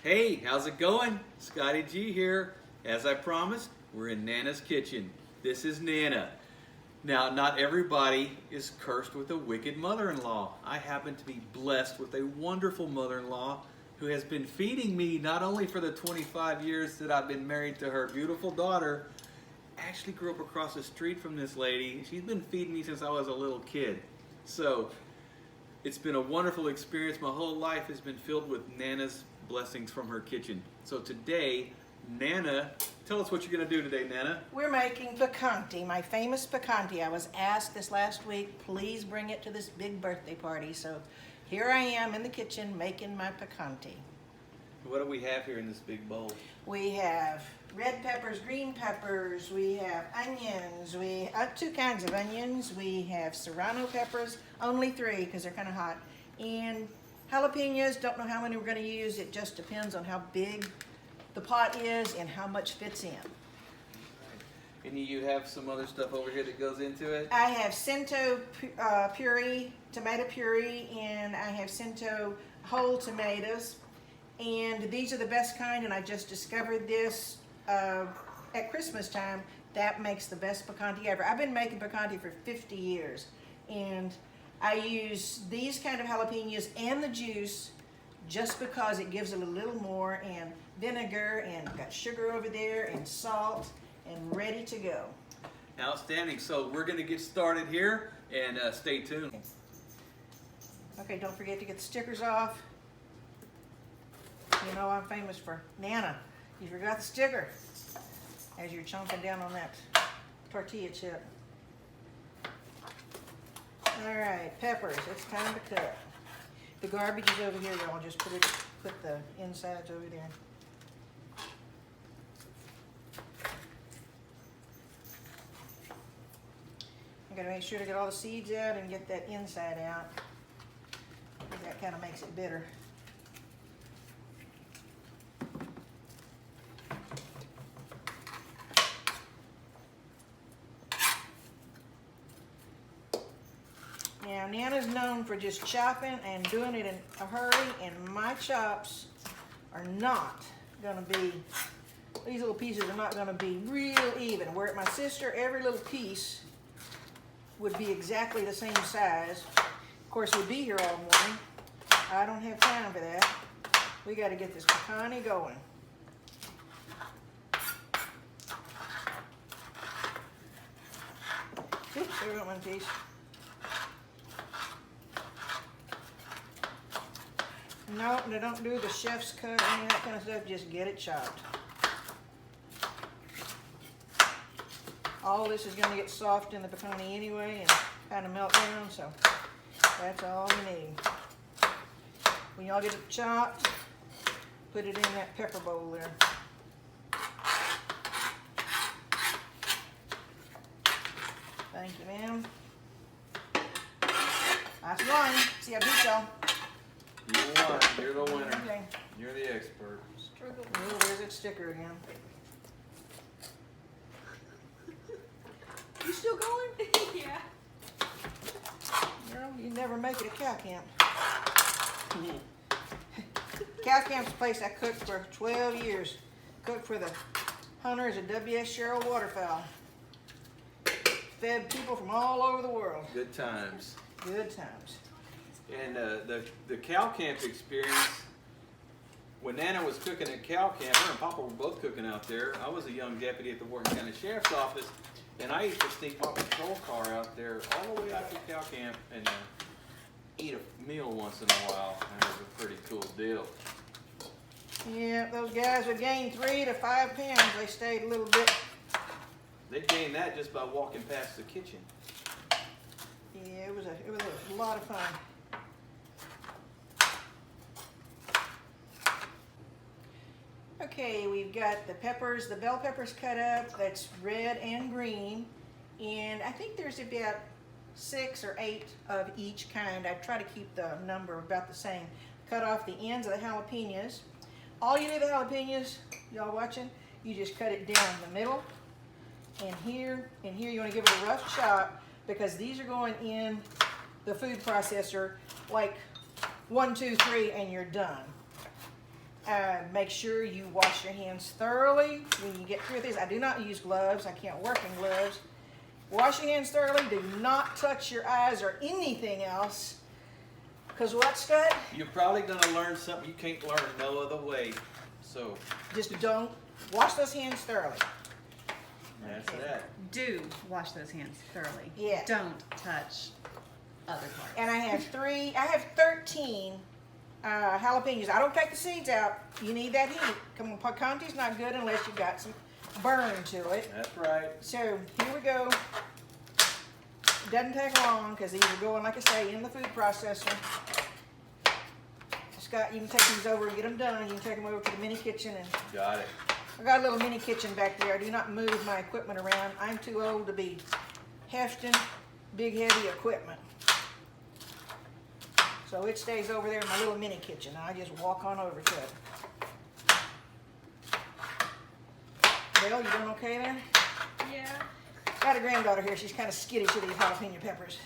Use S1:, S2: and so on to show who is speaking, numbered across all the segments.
S1: Hey, how's it going? Scotty G here. As I promised, we're in Nana's kitchen. This is Nana. Now, not everybody is cursed with a wicked mother-in-law. I happen to be blessed with a wonderful mother-in-law who has been feeding me not only for the 25 years that I've been married to her beautiful daughter. I actually grew up across the street from this lady. She's been feeding me since I was a little kid. So, it's been a wonderful experience. My whole life has been filled with Nana's blessings from her kitchen. So today, Nana, tell us what you're going to do today, Nana.
S2: We're making picante, my famous picante. I was asked this last week, please bring it to this big birthday party. So here I am in the kitchen making my picante.
S1: What do we have here in this big bowl?
S2: We have red peppers, green peppers, we have onions, we have two kinds of onions, we have serrano peppers, only 3 because they're kind of hot, and jalapenos. Don't know how many we're going to use. It just depends on how big the pot is and how much fits in.
S1: And you have some other stuff over here that goes into it?
S2: I have Cento puree, tomato puree, and I have Cento whole tomatoes. And these are the best kind, and I just discovered this at Christmas time. That makes the best picante ever. I've been making picante for 50 years, and I use these kind of jalapenos and the juice just because it gives it a little more, and vinegar, and I've got sugar over there, and salt, and ready to go.
S1: Outstanding. So we're going to get started here, and stay tuned.
S2: Okay, don't forget to get the stickers off. You know I'm famous for Nana. You forgot the sticker as you're chomping down on that tortilla chip. All right, peppers. It's time to cut. The garbage is over here, y'all. Just put the insides over there. I'm gonna make sure to get all the seeds out and get that inside out. That kind of makes it bitter. Now, Nana's known for just chopping and doing it in a hurry, and my chops are not gonna be, these little pieces are not gonna be real even. Where at my sister, every little piece would be exactly the same size. Of course, we'd be here all morning. I don't have time for that. We gotta get this picante going. Oops, there went one piece. No, they don't do the chef's cut or any of that kind of stuff. Just get it chopped. All this is going to get soft in the picante anyway and kind of melt down, so that's all you need. When y'all get it chopped, put it in that pepper bowl there. Thank you, ma'am. That's one. See, I beat y'all.
S1: You won. You're the winner.
S2: Okay.
S1: You're the expert.
S2: Oh, there's that sticker again. You still going?
S3: Yeah.
S2: Girl, you never make it at cow camp. Cow camp's a place I cooked for 12 years. Cooked for the hunters at W.S. Sherrill Waterfowl. Fed people from all over the world.
S1: Good times.
S2: Good times.
S1: And the cow camp experience, when Nana was cooking at cow camp, her and Papa were both cooking out there. I was a young deputy at the Wharton County Sheriff's Office, and I used to sneak my patrol car out there all the way out to cow camp and eat a meal once in a while. And it was a pretty cool deal.
S2: Yeah, those guys would gain 3 to 5 pounds. They stayed a little bit.
S1: They gained that just by walking past the kitchen.
S2: Yeah, it was a lot of fun. Okay, we've got the peppers, the bell peppers cut up. That's red and green. And I think there's about 6 or 8 of each kind. I try to keep the number about the same. Cut off the ends of the jalapenos. All you do with the jalapenos, y'all watching, you just cut it down the middle. And here you want to give it a rough chop because these are going in the food processor like 1, 2, 3, and you're done. Make sure you wash your hands thoroughly when you get through this. I do not use gloves. I can't work in gloves. Wash your hands thoroughly. Do not touch your eyes or anything else. Because what, Scott?
S1: You're probably going to learn something you can't learn no other way. So
S2: Just don't wash those hands thoroughly.
S1: that's that.
S3: Do wash those hands thoroughly.
S2: Yeah.
S3: Don't touch other parts.
S2: And I have 13 jalapenos. I don't take the seeds out. You need that heat. Come on, picante's not good unless you got some burn to it.
S1: That's right.
S2: So here we go. Doesn't take long because these are going, like I say, in the food processor. Scott, you can take these over and get them done. You can take them over to the mini kitchen. And
S1: Got it.
S2: I got a little mini kitchen back there. I do not move my equipment around. I'm too old to be hefting big, heavy equipment. So it stays over there in my little mini kitchen. I just walk on over to it. Bill, you doing okay there?
S4: Yeah.
S2: Got a granddaughter here. She's kind of skittish to these jalapeno peppers.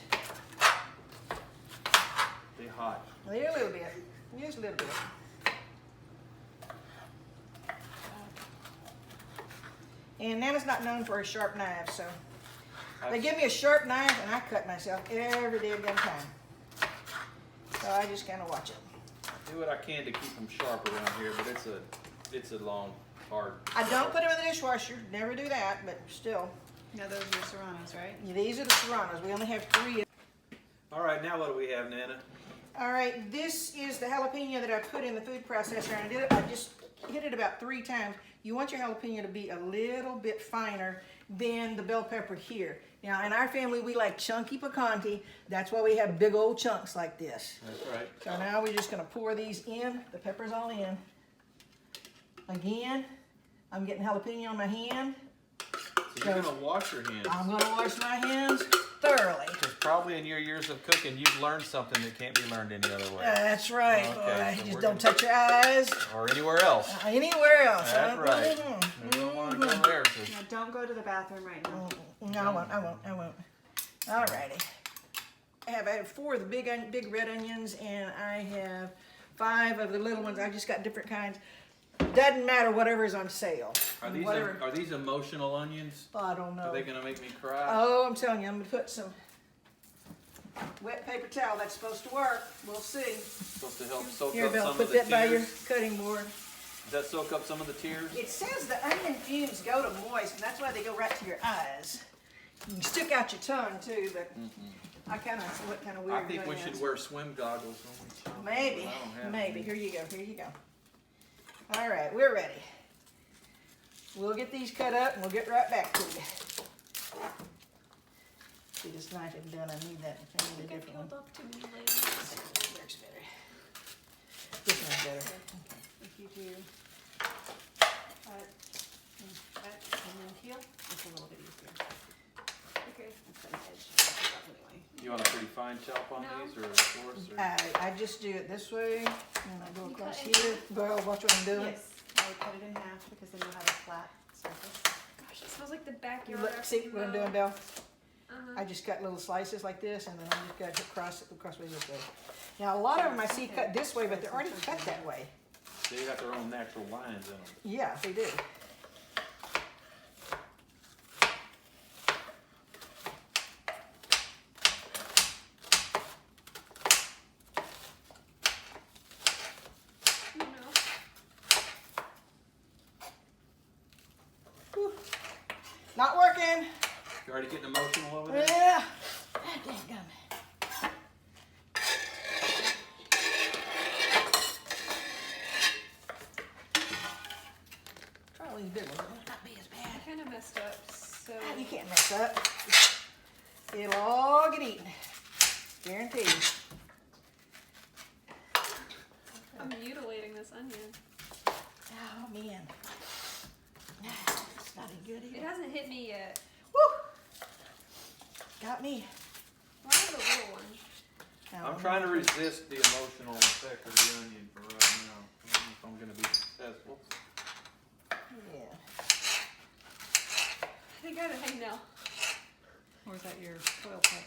S1: They hot.
S2: They're a little bit. Just a little bit. And Nana's not known for her sharp knives, so they give me a sharp knife and I cut myself every damn time. So I just kind of watch it.
S1: I do what I can to keep them sharp around here, but it's a long, hard.
S2: I don't put them in the dishwasher. Never do that, but still.
S3: Now those are your serranos, right?
S2: These are the serranos. We only have 3.
S1: All right, now what do we have, Nana?
S2: All right, this is the jalapeno that I put in the food processor, and I just hit it about 3 times. You want your jalapeno to be a little bit finer than the bell pepper here. Now, in our family, we like chunky picante. That's why we have big old chunks like this.
S1: That's right.
S2: So now we're just gonna pour these in, the peppers all in. Again, I'm getting jalapeno on my hand.
S1: So you're going to wash your hands.
S2: I'm gonna wash my hands thoroughly.
S1: Because probably in your years of cooking, you've learned something that can't be learned any other way.
S2: That's right,
S1: Okay,
S2: boy.
S1: so
S2: Just
S1: we're
S2: don't
S1: gonna-
S2: touch your eyes.
S1: Or anywhere else.
S2: Anywhere else.
S1: That's right.
S2: Mhm.
S1: We don't want to go there. So.
S3: Now don't go to the bathroom right now.
S2: No, I won't. Alrighty. I have 4 of the big red onions, and I have 5 of the little ones. I just got different kinds. Doesn't matter whatever's on sale.
S1: Are these emotional onions?
S2: I don't know.
S1: Are they going to make me cry?
S2: Oh, I'm telling you, I'm gonna put some wet paper towel. That's supposed to work. We'll see.
S1: Supposed to help soak
S2: Here,
S1: up
S2: Bill,
S1: some of
S2: put
S1: the
S2: that by your
S1: tears?
S2: cutting board.
S1: Does that soak up some of the tears?
S2: It says the onion fumes go to moist, and that's why they go right to your eyes. You can stick out your tongue too, but I kind of look kind of weird.
S1: I think we
S2: doing
S1: should
S2: that.
S1: wear swim goggles when we chop.
S2: Maybe,
S1: I don't have
S2: maybe.
S1: any.
S2: Here you go. All right, we're ready. We'll get these cut up and we'll get right back to you. See, this knife isn't done. I need a different one.
S4: Up too many layers.
S2: Works better. This one's better.
S3: If you do cut and then peel, it's a little bit easier.
S4: Okay.
S3: That's an edge. Anyway.
S1: You want a pretty fine chop on
S4: No.
S1: these or coarse? Or?
S2: I just do it this way, and I go
S4: You
S2: across
S4: cut
S2: here. Well, watch what I'm doing.
S3: Yes, I would cut it in half because then you'll have a flat surface.
S4: Gosh, it smells like the
S2: You
S4: backyard.
S2: look, see what I'm doing, Belle?
S4: Uh-huh.
S2: I just cut little slices like this, and then I just got to cross way this way. Now, a lot of them I see cut this way, but they're already cut that way.
S1: They got their own natural lines in them.
S2: Yeah, they do.
S4: You know.
S2: Whew. Not working.
S1: You already getting emotional over there?
S2: Yeah. God dang gum. Try all these big ones. It'll not be as bad.
S4: I kind of messed up, so.
S2: You can't mess up. It'll all get eaten. Guaranteed.
S4: I'm mutilating this onion.
S2: Oh man. It's not any good
S4: It
S2: either.
S4: hasn't hit me yet.
S2: Woo! Got me.
S4: Why is the little one?
S1: I'm trying to resist the emotional effect of the onion for right now. I don't know if I'm going to be successful.
S2: Yeah.
S4: I think I have a hangnail.
S3: Or is that your foil cut?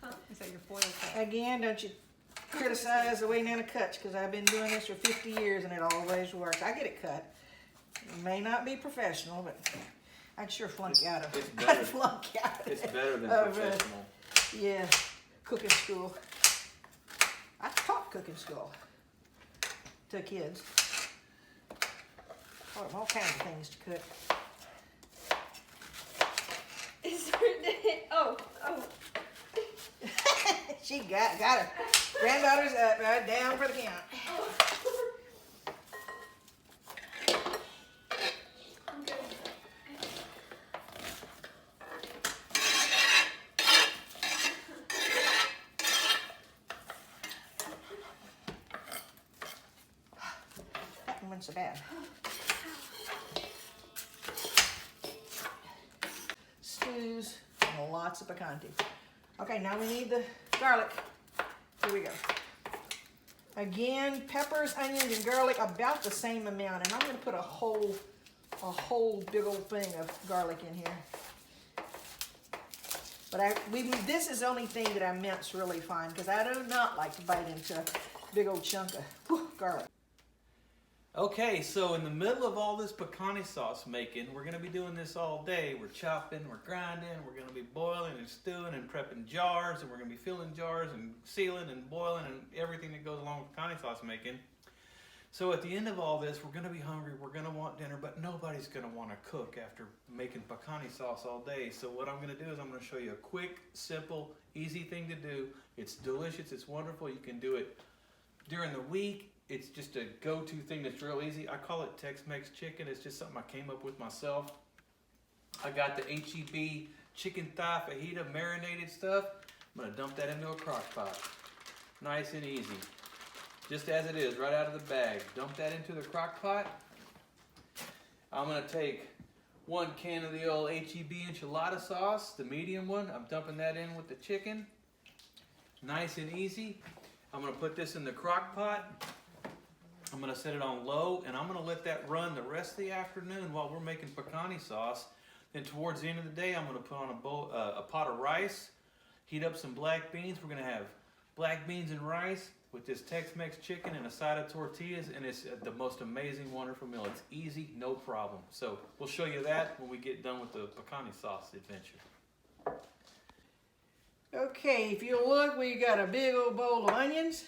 S4: Huh?
S3: Is that your foil cut?
S2: Again, don't you criticize the way Nana cuts because I've been doing this for 50 years and it always works. I get it cut. It may not be professional, but I'd sure flunk out of
S1: it's
S2: it.
S1: better.
S2: I'd flunk out of
S1: It's
S2: it.
S1: better than
S2: Of,
S1: professional.
S2: yeah, cooking school. I taught cooking school to kids. Taught them all kinds of things to cook.
S4: Is there, oh.
S2: She got her granddaughter's up, right down for the count.
S4: I'm good.
S2: That one wasn't so bad. Stews and lots of picante. Okay, now we need the garlic. Here we go. Again, peppers, onions, and garlic about the same amount, and I'm going to put a whole big old thing of garlic in here. But this is the only thing that I mince really fine because I do not like to bite into a big old chunk of garlic.
S1: Okay, so in the middle of all this picante sauce making, we're going to be doing this all day. We're chopping, we're grinding, we're going to be boiling and stewing and prepping jars, and we're going to be filling jars and sealing and boiling and everything that goes along with picante sauce making. So at the end of all this, we're going to be hungry, we're going to want dinner, but nobody's going to want to cook after making picante sauce all day. So what I'm going to do is I'm going to show you a quick, simple, easy thing to do. It's delicious, it's wonderful. You can do it during the week. It's just a go-to thing that's real easy. I call it Tex-Mex chicken. It's just something I came up with myself. I got the HEB chicken thigh fajita marinated stuff. I'm gonna dump that into a crock pot. Nice and easy. Just as it is, right out of the bag. Dump that into the crock pot. I'm gonna take 1 can of the old HEB enchilada sauce, the medium one. I'm dumping that in with the chicken. Nice and easy. I'm gonna put this in the crock pot. I'm going to set it on low, and I'm going to let that run the rest of the afternoon while we're making picante sauce. Then towards the end of the day, I'm going to put on a pot of rice, heat up some black beans. We're going to have black beans and rice with this Tex-Mex chicken and a side of tortillas, and it's the most amazing, wonderful meal. It's easy, no problem. So we'll show you that when we get done with the picante sauce adventure.
S2: Okay, if you look, we got a big old bowl of onions.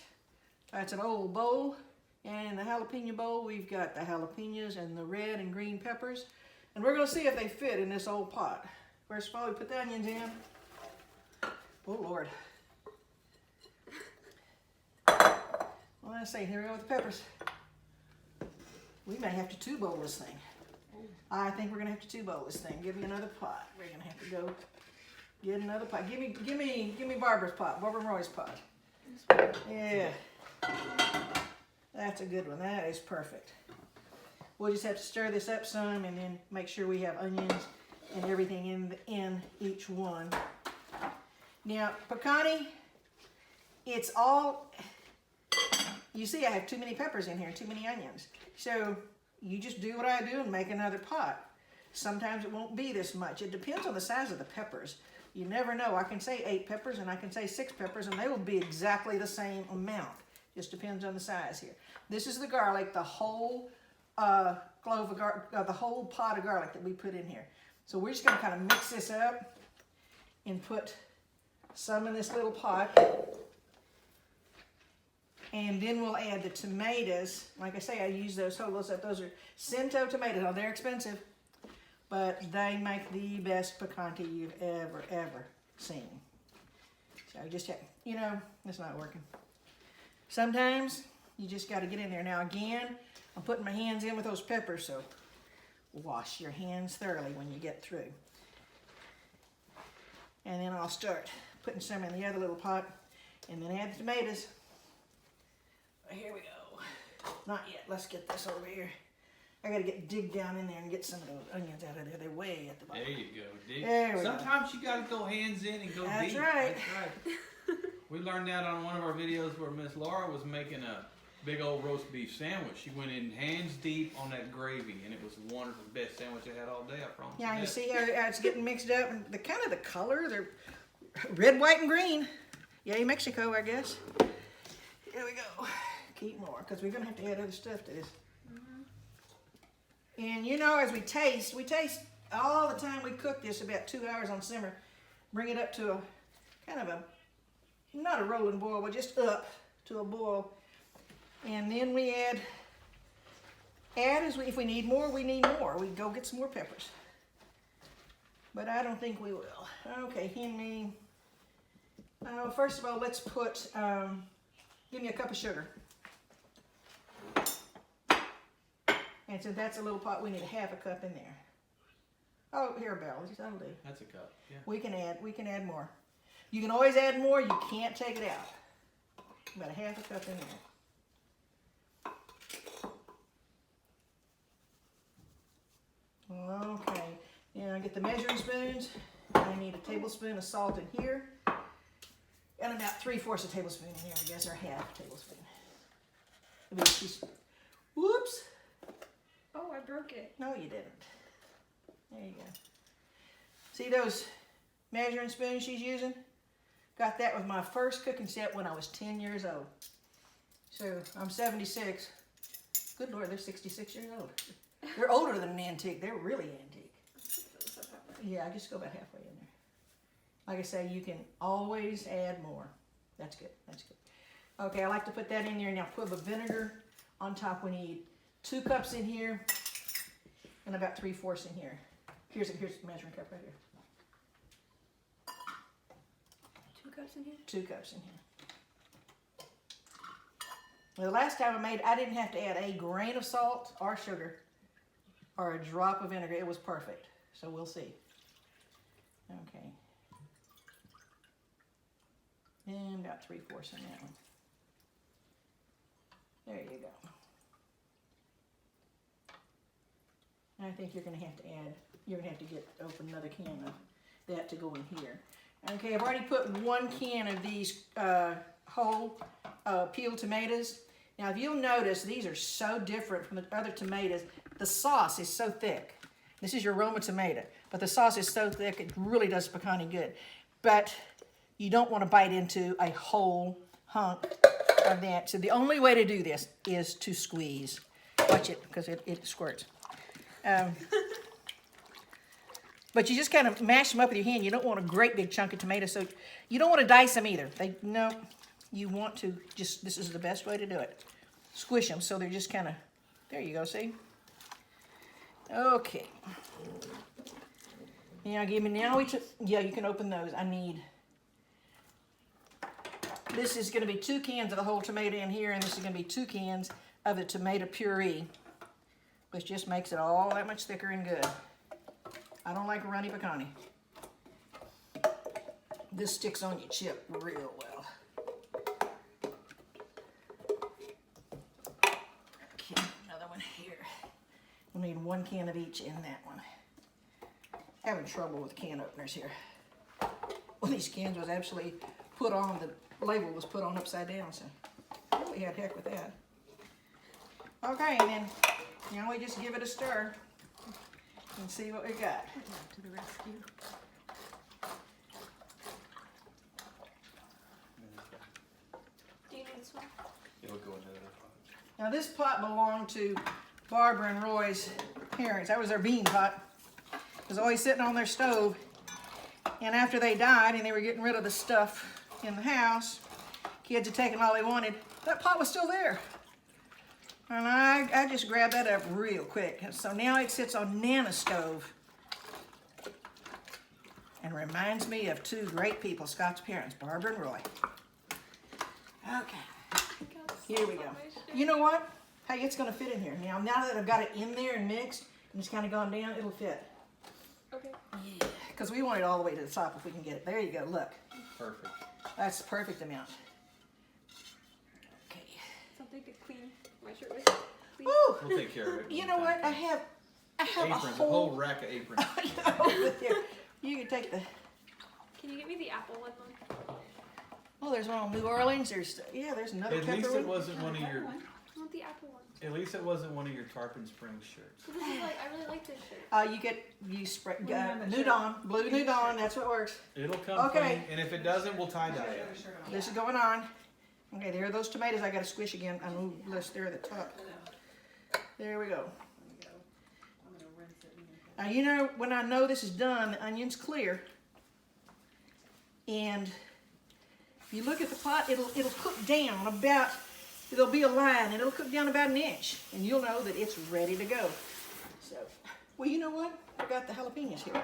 S2: That's an old bowl. And in the jalapeno bowl, we've got the jalapenos and the red and green peppers. And we're going to see if they fit in this old pot. First of all, we put the onions in. Oh, Lord. Well, let's see. Here we go with the peppers. We may have to two-bowl this thing. I think we're going to have to two-bowl this thing. Give me another pot. We're going to have to go get another pot. Give me Barbara's pot, Barbara and Roy's pot. Yeah. That's a good one. That is perfect. We'll just have to stir this up some and then make sure we have onions and everything in each one. Now, picante, it's all, you see I have too many peppers in here, too many onions. So you just do what I do and make another pot. Sometimes it won't be this much. It depends on the size of the peppers. You never know. I can say 8 peppers and I can say 6 peppers and they will be exactly the same amount. Just depends on the size here. This is the garlic, the whole clove of the whole pot of garlic that we put in here. So we're just going to kind of mix this up and put some in this little pot. And then we'll add the tomatoes. Like I say, I use those, hold those up. Those are Cinto tomatoes. Oh, they're expensive, but they make the best picante you've ever seen. So just have, you know, it's not working. Sometimes you just got to get in there. Now again, I'm putting my hands in with those peppers, so wash your hands thoroughly when you get through. And then I'll start putting some in the other little pot and then add the tomatoes. Here we go. Not yet. Let's get this over here. I got to dig down in there and get some of those onions out of there. They're way at the bottom.
S1: There you go. Dig.
S2: There we
S1: Sometimes you got to go hands in and go
S2: That's
S1: deep.
S2: right.
S1: That's right. We learned that on one of our videos where Miss Laura was making a big old roast beef sandwich. She went in hands deep on that gravy, and it was wonderful. The best sandwich I had all day, I promise.
S2: Yeah, you see how it's getting mixed up, and the kind of the color, they're red, white, and green. Yay, Mexico, I guess. Here we go. Keep more, because we're gonna have to add other stuff to this. And you know, as we taste all the time we cook this, about 2 hours on simmer. Bring it up to a kind of a, not a rolling boil, but just up to a boil. And then we add as we, if we need more, we need more. We go get some more peppers. But I don't think we will. Okay, give me, first of all, let's put, give me a cup of sugar. And since that's a little pot, we need half a cup in there. Oh, here, Belle, that'll do.
S1: That's a cup. Yeah.
S2: We can add more. You can always add more, you can't take it out. About a half a cup in there. Okay, now I get the measuring spoons. I need a tablespoon of salt in here. And about 3/4 a tablespoon in here, I guess, or half a tablespoon. Whoops.
S4: Oh, I broke it.
S2: No, you didn't. There you go. See those measuring spoons she's using? Got that with my first cooking set when I was 10 years old. So I'm 76. Good Lord, they're 66 years old. They're older than an antique. They're really antique. Yeah, I just go about halfway in there. Like I say, you can always add more. That's good. That's good. Okay, I like to put that in there. Now put the vinegar on top. We need 2 cups in here and about 3/4 in here. Here's the measuring cup right here.
S4: 2 cups in here?
S2: 2 cups in here. Well, the last time I made, I didn't have to add a grain of salt or sugar or a drop of vinegar. It was perfect. So we'll see. Okay. And about 3/4 in that one. There you go. I think you're going to have to add, you're going to have to open another can of that to go in here. Okay, I've already put 1 can of these whole peeled tomatoes. Now, if you'll notice, these are so different from the other tomatoes. The sauce is so thick. This is your Roma tomato, but the sauce is so thick, it really does picante good. But you don't want to bite into a whole hunk of that. So the only way to do this is to squeeze. Watch it, because it squirts. But you just kind of mash them up with your hand. You don't want a great big chunk of tomato, so you don't want to dice them either. No, you want to just, this is the best way to do it. Squish them so they're just kind of, there you go, see? Okay. Now yeah, you can open those. I need, this is going to be 2 cans of the whole tomato in here, and this is going to be 2 cans of the tomato puree, which just makes it all that much thicker and good. I don't like runny picante. This sticks on your chip real well. Okay, another one here. We'll need 1 can of each in that one. Having trouble with can openers here. Well, these cans was actually put on, the label was put on upside down, so we had heck with that. Okay, and then now we just give it a stir and see what we got.
S3: To the rescue.
S4: Do you need this one?
S1: It'll go into that pot.
S2: Now this pot belonged to Barbara and Roy's parents. That was their bean pot. It was always sitting on their stove. And after they died and they were getting rid of the stuff in the house, kids had taken all they wanted, that pot was still there. And I just grabbed that up real quick. So now it sits on Nana's stove. And reminds me of 2 great people, Scott's parents, Barbara and Roy. Okay, here we go. You know what? Hey, it's gonna fit in here. Now that I've got it in there and mixed, and it's kind of gone down, it'll fit.
S4: Okay.
S2: Yeah, because we want it all the way to the top if we can get it. There you go, look.
S1: Perfect.
S2: That's the perfect amount. Okay.
S4: Something to clean my shirt with. Please.
S2: Woo!
S1: We'll take care of it.
S2: You know what? I have
S1: Aprons,
S2: a
S1: a whole rack of aprons.
S2: over there. You can take the.
S4: Can you get me the apple one?
S2: Oh, there's one on New Orleans. There's another
S1: At
S2: pepper
S1: least it
S2: one.
S1: wasn't one of your.
S4: I want the apple one.
S1: At least it wasn't one of your Tarpon Springs shirts.
S4: So this is like, I really like this shirt.
S2: You spray
S3: Remember
S2: New
S3: shirt.
S2: Dawn, blue New Dawn. That's what works.
S1: It'll come
S2: Okay.
S1: clean, and if it doesn't, we'll tie dye it.
S2: This is going on. Okay, there are those tomatoes I gotta squish again. I know, let's, they're at the top. There we go. Now, you know, when I know this is done, the onion's clear. And if you look at the pot, it'll cook down about, there'll be a line, and it'll cook down about an inch. And you'll know that it's ready to go. So, well, you know what? I got the jalapenos here.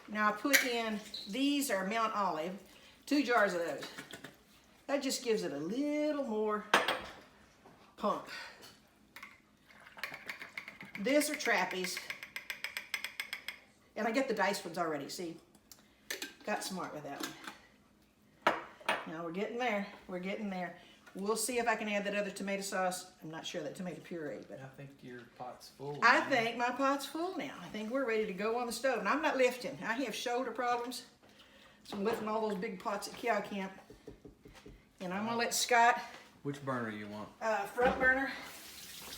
S2: Now I put in, these are Mount Olive, 2 jars of those. That just gives it a little more pump. These are Trappies. And I get the diced ones already, see? Got smart with that one. Now we're getting there, we're getting there. We'll see if I can add that other tomato sauce. I'm not sure that tomato puree, but
S1: I think your pot's full.
S2: I think my pot's full now. I think we're ready to go on the stove. And I'm not lifting. I have shoulder problems. So I'm lifting all those big pots at cow camp. And I'm gonna let Scott,
S1: Which burner you want?
S2: front burner.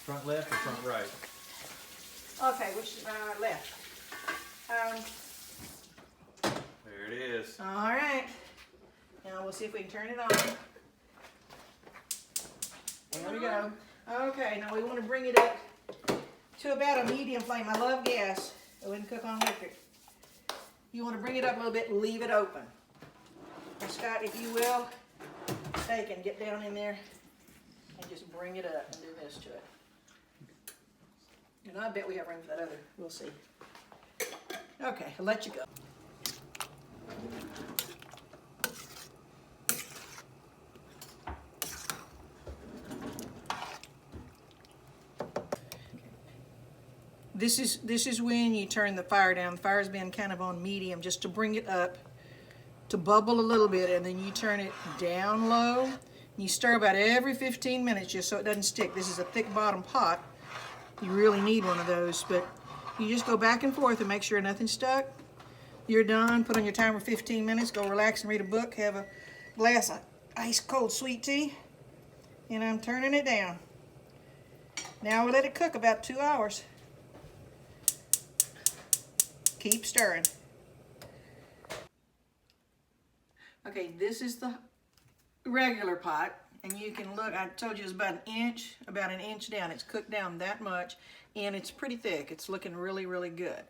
S1: Front left or front right?
S2: Okay, which, left.
S1: There it is.
S2: All right. Now we'll see if we can turn it on. There we go. Okay, now we want to bring it up to about a medium flame. I love gas. I wouldn't cook on electric. You want to bring it up a little bit and leave it open. Now, Scott, if you will, take and get down in there and just bring it up and do this to it. And I bet we have room for that other. We'll see. Okay, I'll let you go. This is when you turn the fire down. The fire's been kind of on medium just to bring it up, to bubble a little bit, and then you turn it down low. You stir about every 15 minutes just so it doesn't stick. This is a thick bottom pot. You really need one of those, but you just go back and forth and make sure nothing's stuck. You're done. Put on your timer 15 minutes. Go relax and read a book. Have a glass of ice cold sweet tea. And I'm turning it down. Now we'll let it cook about 2 hours. Keep stirring. Okay, this is the regular pot, and you can look, I told you it's about an inch down. It's cooked down that much, and it's pretty thick. It's looking really, really good.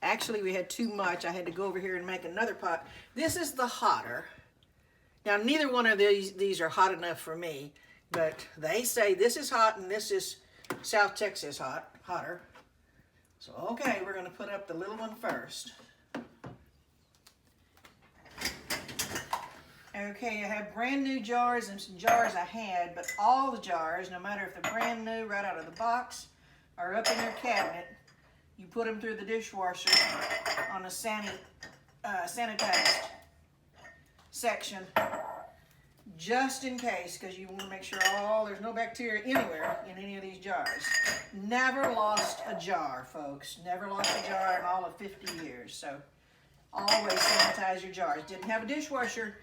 S2: Actually, we had too much. I had to go over here and make another pot. This is the hotter. Now, neither one of these are hot enough for me, but they say this is hot and this is South Texas hotter. So, okay, we're gonna put up the little one first. Okay, I have brand new jars and some jars I had, but all the jars, no matter if they're brand new right out of the box or up in their cabinet, you put them through the dishwasher on a sanitized section, just in case, because you want to make sure there's no bacteria anywhere in any of these jars. Never lost a jar, folks. Never lost a jar in all of 50 years. So always sanitize your jars. Didn't have a dishwasher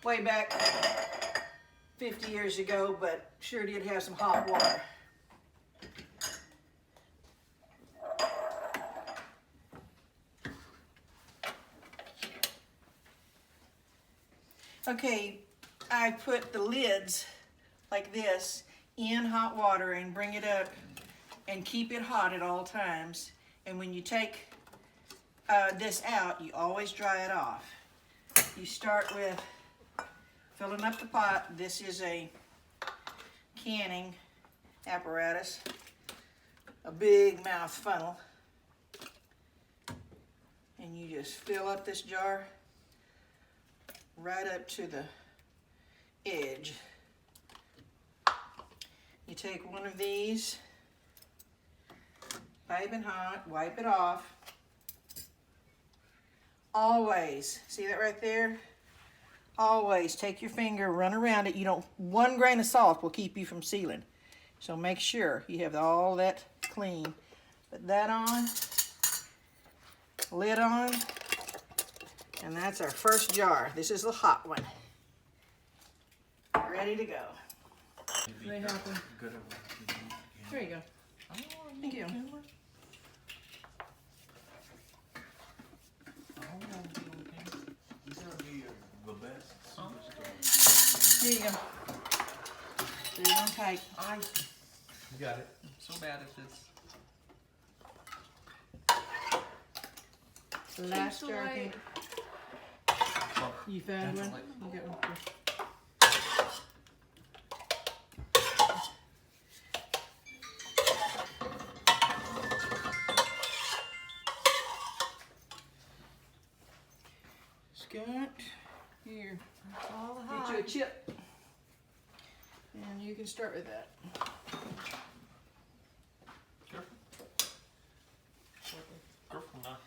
S2: way back 50 years ago, but sure did have some hot water. Okay, I put the lids like this in hot water and bring it up and keep it hot at all times. And when you take this out, you always dry it off. You start with filling up the pot. This is a canning apparatus, a big mouth funnel. And you just fill up this jar right up to the edge. You take one of these, piping hot, wipe it off. Always, see that right there? Always take your finger, run around it. You don't, 1 grain of salt will keep you from sealing. So make sure you have all that clean. Put that on, lid on, and that's our first jar. This is the hot one. Ready to go. Very happy. There you go. Thank you. Here you go. So you're on tight.
S1: You got it.
S5: I'm so bad at this.
S2: The last
S4: Change the
S2: jar.
S4: light.
S2: You found
S5: That's
S2: one?
S5: a light.
S2: You got one. Scott, here.
S3: All the
S2: Get you a
S3: hot.
S2: chip. And you can start with that.
S5: Careful. Careful now.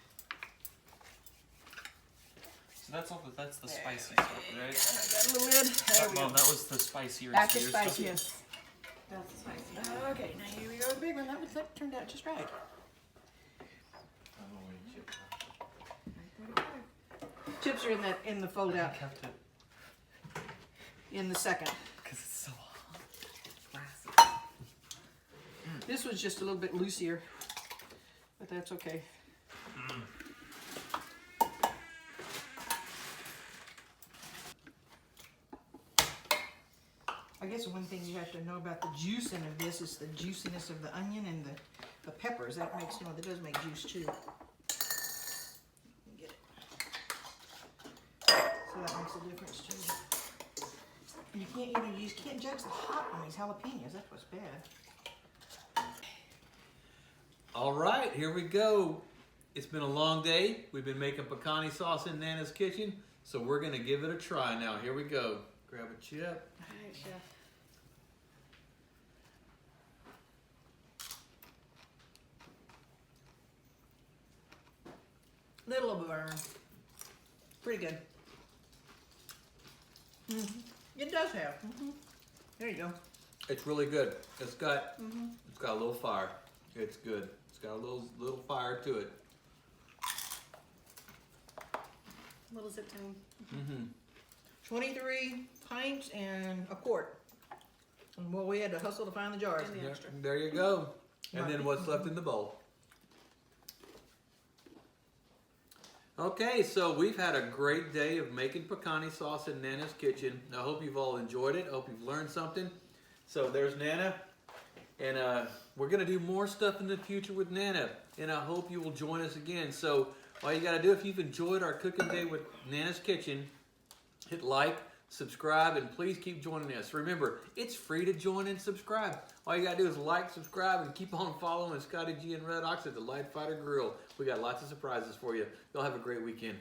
S5: So that's all. That's the spicy stuff, right?
S2: I got a little lid. There we
S5: Mom,
S2: go.
S5: that was the spicier.
S2: That's the
S5: sweeter stuff.
S2: spiciest.
S3: That's the spicy.
S2: Okay, now here we go with the big one. That turned out just right.
S5: I don't know where you chip.
S2: Chips are in the fold out
S5: I have to,
S2: in the second.
S5: because it's so hot. Glass.
S2: This was just a little bit loosier, but that's okay. I guess one thing you have to know about the juicing of this is the juiciness of the onion and the peppers. That makes, that does make juice too. Get it. So that makes a difference too. And you can't, you just can't judge the hot on these jalapenos. That's what's bad.
S1: All right, here we go. It's been a long day. We've been making picante sauce in Nana's kitchen, so we're gonna give it a try now. Here we go. Grab a chip.
S2: All right, Chef. Little of a burn. Pretty good. It does have. There you go.
S1: It's really good. It's got a little fire. It's good. It's got a little fire to it.
S3: Little zip time.
S2: 23 pints and a quart. And well, we had to hustle to find the jars.
S3: And the
S1: There,
S3: extra.
S1: there you go. And then what's left in the bowl. Okay, so we've had a great day of making picante sauce in Nana's kitchen. I hope you've all enjoyed it. I hope you've learned something. So there's Nana. And we're going to do more stuff in the future with Nana. And I hope you will join us again. So all you got to do, if you've enjoyed our cooking day with Nana's Kitchen, hit like, subscribe, and please keep joining us. Remember, it's free to join and subscribe. All you got to do is like, subscribe, and keep on following Scotty G and Red Ox at the Light Fighter Grill. We got lots of surprises for you. Y'all have a great weekend.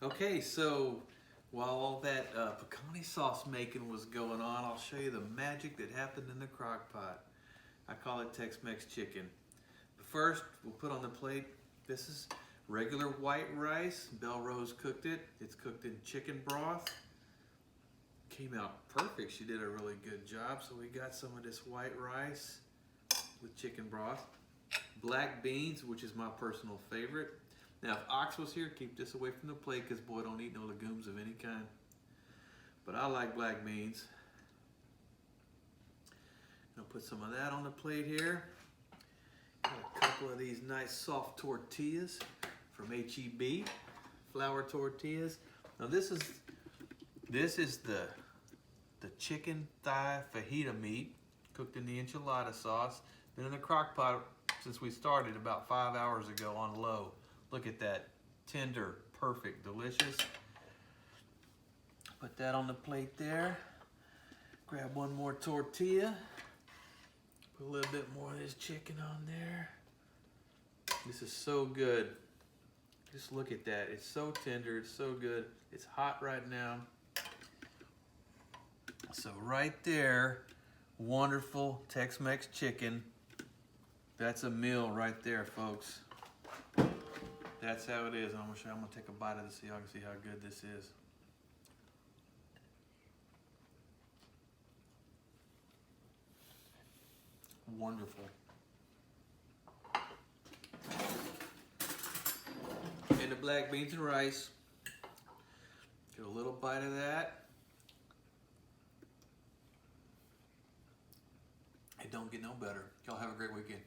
S1: Okay, so while all that picante sauce making was going on, I'll show you the magic that happened in the crock pot. I call it Tex-Mex chicken. But first, we'll put on the plate, this is regular white rice. Belle Rose cooked it. It's cooked in chicken broth. Came out perfect. She did a really good job. So we got some of this white rice with chicken broth. Black beans, which is my personal favorite. Now, if Ox was here, keep this away from the plate because boy, don't eat no legumes of any kind. But I like black beans. I'll put some of that on the plate here. Got a couple of these nice soft tortillas from H-E-B, flour tortillas. Now this is the chicken thigh fajita meat cooked in the enchilada sauce. Been in the crock pot since we started about 5 hours ago on low. Look at that, tender, perfect, delicious. Put that on the plate there. Grab one more tortilla. Put a little bit more of this chicken on there. This is so good. Just look at that. It's so tender. It's so good. It's hot right now. So right there, wonderful Tex-Mex chicken. That's a meal right there, folks. That's how it is. I'm gonna take a bite of this so y'all can see how good this is. Wonderful. And the black beans and rice. Get a little bite of that. It don't get no better. Y'all have a great weekend.